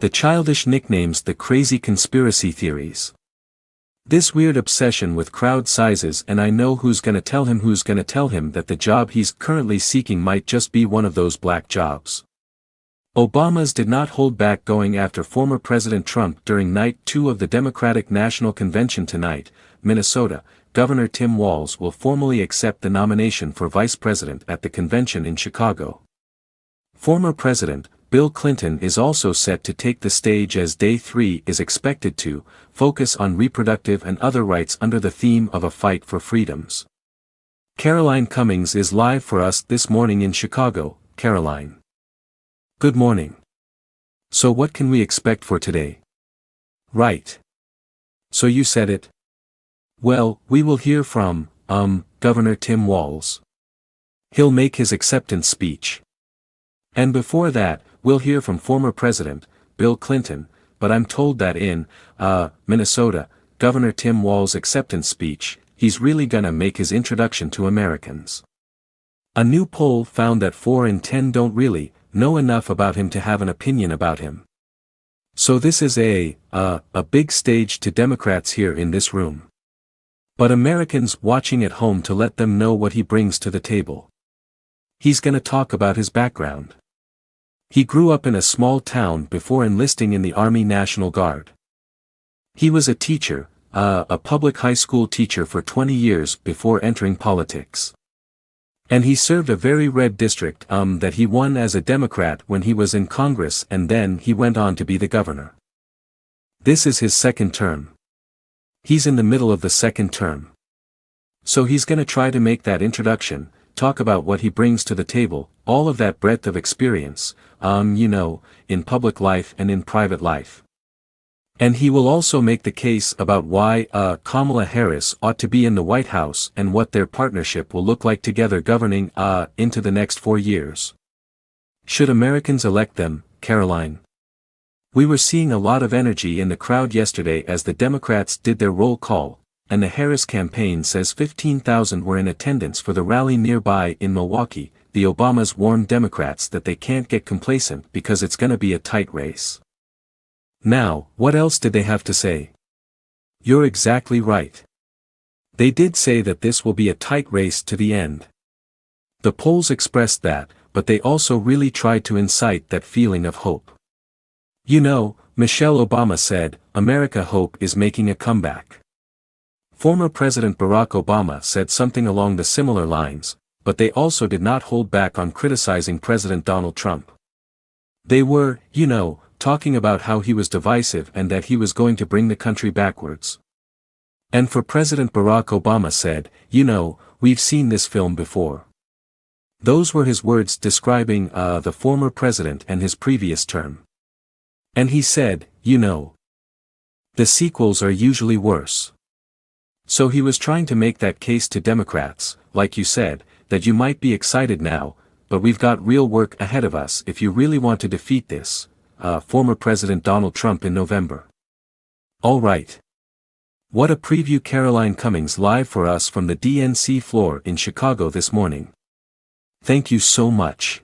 The childish nicknames, the crazy conspiracy theories. This weird obsession with crowd sizes, and I know who's gonna tell him that the job he's currently seeking might just be one of those black jobs. Obama's did not hold back going after former President Trump during night 2 of the Democratic National Convention tonight. Minnesota, Governor Tim Walz will formally accept the nomination for vice president at the convention in Chicago. Former President Bill Clinton is also set to take the stage as Day 3 is expected to focus on reproductive and other rights under the theme of a fight for freedoms. Caroline Cummings is live for us this morning in Chicago. Caroline. Good morning. So what can we expect for today? Right. So you said it. Well, we will hear from, Governor Tim Walz. He'll make his acceptance speech. And before that, we'll hear from former President Bill Clinton, but I'm told that in, Minnesota, Governor Tim Walz's acceptance speech, he's really gonna make his introduction to Americans. A new poll found that 4 in 10 don't really know enough about him to have an opinion about him. So this is a big stage to Democrats here in this room. But Americans watching at home to let them know what he brings to the table. He's gonna talk about his background. He grew up in a small town before enlisting in the Army National Guard. He was a teacher, a public high school teacher for 20 years before entering politics. And he served a very red district that he won as a Democrat when he was in Congress, and then he went on to be the governor. This is his second term. He's in the middle of the second term. So he's gonna try to make that introduction, talk about what he brings to the table, all of that breadth of experience, in public life and in private life. And he will also make the case about why Kamala Harris ought to be in the White House and what their partnership will look like together governing into the next 4 years. Should Americans elect them, Caroline? We were seeing a lot of energy in the crowd yesterday as the Democrats did their roll call, and the Harris campaign says 15,000 were in attendance for the rally nearby in Milwaukee. The Obamas warned Democrats that they can't get complacent because it's gonna be a tight race. Now, what else did they have to say? You're exactly right. They did say that this will be a tight race to the end. The polls expressed that, but they also really tried to incite that feeling of hope. Michelle Obama said, "America hope is making a comeback." Former President Barack Obama said something along the similar lines, but they also did not hold back on criticizing President Donald Trump. They were, talking about how he was divisive and that he was going to bring the country backwards. And for President Barack Obama said, we've seen this film before. Those were his words describing the former president and his previous term. And he said, the sequels are usually worse. So he was trying to make that case to Democrats, like you said, that you might be excited now, but we've got real work ahead of us if you really want to defeat this, former President Donald Trump in November. All right. What a preview. Caroline Cummings live for us from the DNC floor in Chicago this morning. Thank you so much.